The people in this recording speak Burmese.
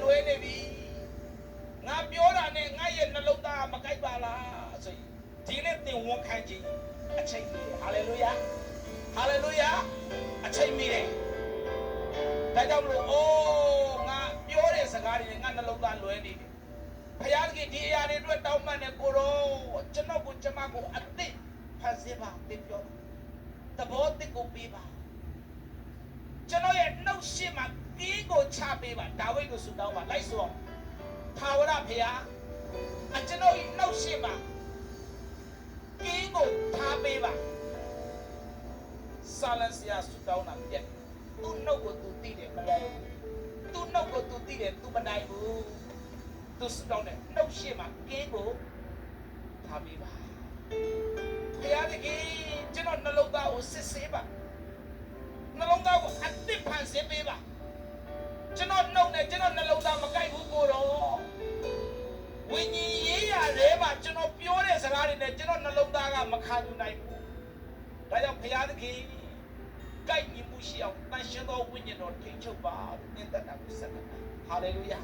လွဲနေပြီငါပြောတာနဲ့ငါရဲ့နှလုံးသားမကိုက်ပါလားဆိုရင်ဒီနေ့သင်ဝန်ခံခြင်းအချိန်မီတယ်ဟာလေလုယာဟာလေလုယာအချိန်မီတယ်ဒါကြောင့်မလို့အိုးငါပြောတဲ့စကားတွေနဲ့ငါနှလုံးသားလွဲနေတယ်ဖယားကြီးဒီအရာတွေအတွက်တောင်းပန်တဲ့ကိုရောကျွန်တော်ကိုကျမကိုအသစ်ဖန်ဆင်းပါတင်ပြောသဘောတစ်ကိုပေးပါကျွန်တော်ရဲ့နှုတ်ရှိမှကင်းကိုချပေးပါဒါဝိဒ်ကိုဆုတောင်းပါလိုက်ဆိုထာဝရဖယားကျွန်တော်ရဲ့နှုတ်ရှိမှကင်းကိုထားပေးပါဆာလန်စီယာဆုတောင်းတာပြည့်သူ့နှုတ်ကိုသူသိတယ်မလားသူ့နှုတ်ကိုသူသိတယ်သူမနိုင်ဘူးသူဆုတောင်းတယ်နှုတ်ရှိမှကင်းကိုထားပေးပါဖယားကြီးကျွန်တော်နှလုံးသားကိုစစ်ဆေးပါနှလုံးသားကိုအသစ်ဖန်ဆင်းပေးပါကျွန်တော်နှုတ်နဲ့ကျွန်တော်နှလုံးသားမကိုက်ဘူးကိုတော့ဝိညာဉ်ရေးရတယ်မှာကျွန်တော်ပြောတဲ့စကားတွေနဲ့ကျွန်တော်နှလုံးသားကမခံယူနိုင်ဘူးဒါကြောင့်ဘုရားသခင်ကိုက်ညီမှုရှိအောင်တန်ရှင်းသောဝိညာဉ်တော်ထိန်းချုပ်ပါလို့သင်တတ်တာကိုဆက်တာဟာလေလုယာ